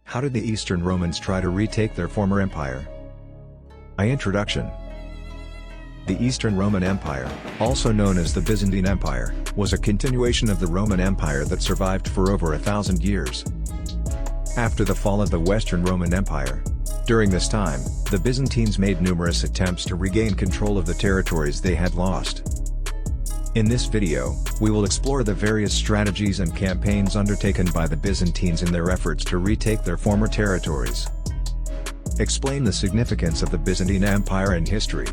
How did the Eastern Romans try to retake their former empire? Introduction. The Eastern Roman Empire, also known as the Byzantine Empire, was a continuation of the Roman Empire that survived for over 1,000 years. After the fall of the Western Roman Empire, during this time, the Byzantines made numerous attempts to regain control of the territories they had lost. In this video, we will explore the various strategies and campaigns undertaken by the Byzantines in their efforts to retake their former territories. Explain the significance of the Byzantine Empire in history.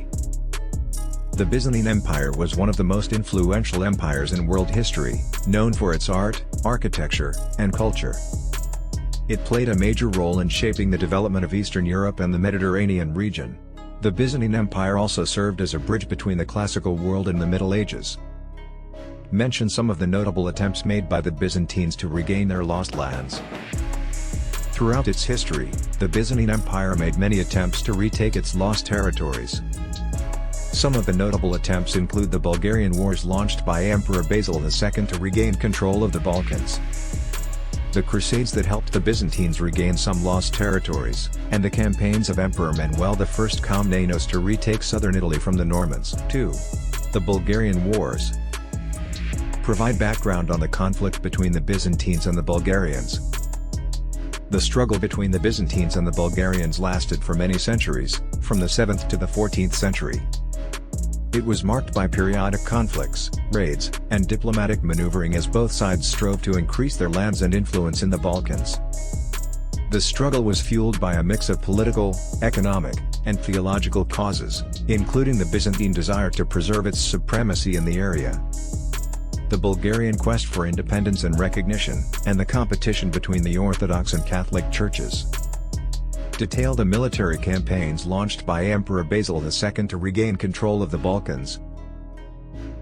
The Byzantine Empire was one of the most influential empires in world history, known for its art, architecture, and culture. It played a major role in shaping the development of Eastern Europe and the Mediterranean region. The Byzantine Empire also served as a bridge between the classical world and the Middle Ages. Mention some of the notable attempts made by the Byzantines to regain their lost lands. Throughout its history, the Byzantine Empire made many attempts to retake its lost territories. Some of the notable attempts include the Bulgarian Wars launched by Emperor Basil II to regain control of the Balkans, the Crusades that helped the Byzantines regain some lost territories, and the campaigns of Emperor Manuel I Komnenos to retake southern Italy from the Normans. 2. The Bulgarian Wars. Provide background on the conflict between the Byzantines and the Bulgarians. The struggle between the Byzantines and the Bulgarians lasted for many centuries, from the 7th to the 14th century. It was marked by periodic conflicts, raids, and diplomatic maneuvering as both sides strove to increase their lands and influence in the Balkans. The struggle was fueled by a mix of political, economic, and theological causes, including the Byzantine desire to preserve its supremacy in the area, the Bulgarian quest for independence and recognition, and the competition between the Orthodox and Catholic churches. Detail the military campaigns launched by Emperor Basil II to regain control of the Balkans.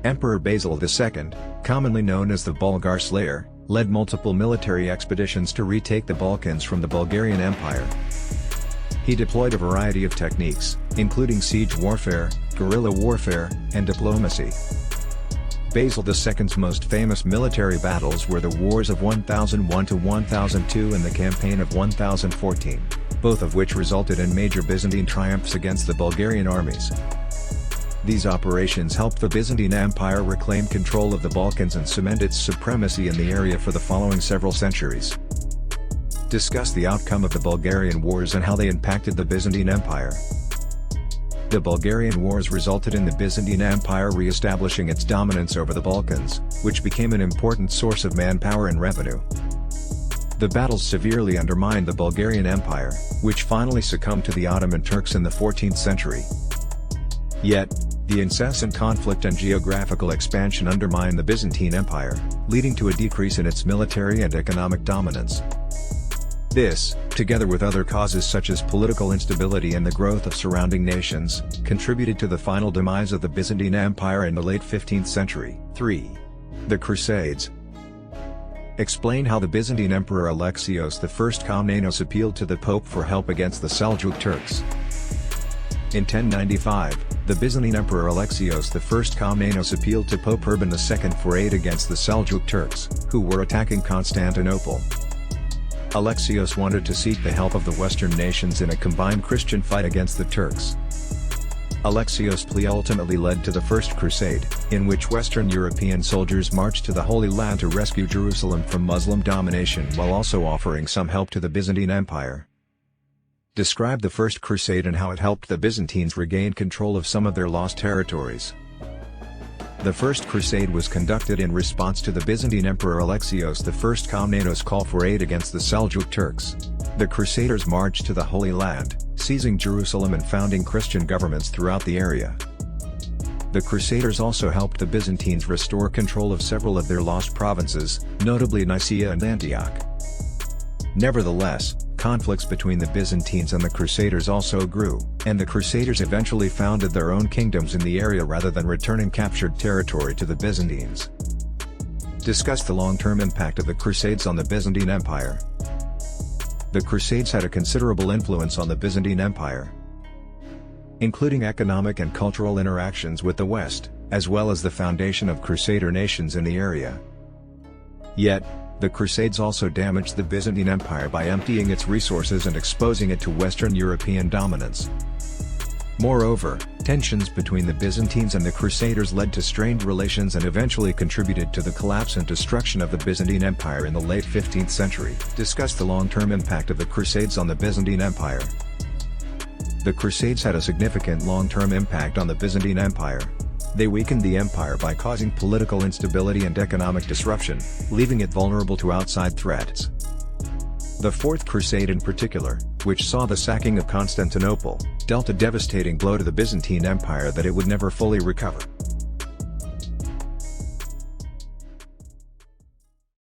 Emperor Basil II, commonly known as the Bulgar Slayer, led multiple military expeditions to retake the Balkans from the Bulgarian Empire. He deployed a variety of techniques, including siege warfare, guerrilla warfare, and diplomacy. Basil II's most famous military battles were the wars of 1001 to 1002 and the campaign of 1014, both of which resulted in major Byzantine triumphs against the Bulgarian armies. These operations helped the Byzantine Empire reclaim control of the Balkans and cement its supremacy in the area for the following several centuries. Discuss the outcome of the Bulgarian Wars and how they impacted the Byzantine Empire. The Bulgarian Wars resulted in the Byzantine Empire re-establishing its dominance over the Balkans, which became an important source of manpower and revenue. The battles severely undermined the Bulgarian Empire, which finally succumbed to the Ottoman Turks in the 14th century. Yet, the incessant conflict and geographical expansion undermined the Byzantine Empire, leading to a decrease in its military and economic dominance. This, together with other causes such as political instability and the growth of surrounding nations, contributed to the final demise of the Byzantine Empire in the late 15th century. 3. The Crusades. Explain how the Byzantine Emperor Alexios I Komnenos appealed to the Pope for help against the Seljuk Turks. In 1095, the Byzantine Emperor Alexios I Komnenos appealed to Pope Urban II for aid against the Seljuk Turks, who were attacking Constantinople. Alexios wanted to seek the help of the Western nations in a combined Christian fight against the Turks. Alexios' plea ultimately led to the First Crusade, in which Western European soldiers marched to the Holy Land to rescue Jerusalem from Muslim domination while also offering some help to the Byzantine Empire. Describe the First Crusade and how it helped the Byzantines regain control of some of their lost territories. The First Crusade was conducted in response to the Byzantine Emperor Alexios I Komnenos' call for aid against the Seljuk Turks. The Crusaders marched to the Holy Land, seizing Jerusalem and founding Christian governments throughout the area. The Crusaders also helped the Byzantines restore control of several of their lost provinces, notably Nicaea and Antioch. Nevertheless, conflicts between the Byzantines and the Crusaders also grew, and the Crusaders eventually founded their own kingdoms in the area rather than returning captured territory to the Byzantines. Discuss the long-term impact of the Crusades on the Byzantine Empire. The Crusades had a considerable influence on the Byzantine Empire, including economic and cultural interactions with the West, as well as the foundation of Crusader nations in the area. Yet, The Crusades also damaged the Byzantine Empire by emptying its resources and exposing it to Western European dominance. Moreover, tensions between the Byzantines and the Crusaders led to strained relations and eventually contributed to the collapse and destruction of the Byzantine Empire in the late 15th century. Discuss the long-term impact of the Crusades on the Byzantine Empire. The Crusades had a significant long-term impact on the Byzantine Empire. They weakened the empire by causing political instability and economic disruption, leaving it vulnerable to outside threats. The Fourth Crusade in particular, which saw the sacking of Constantinople, dealt a devastating blow to the Byzantine Empire that it would never fully recover.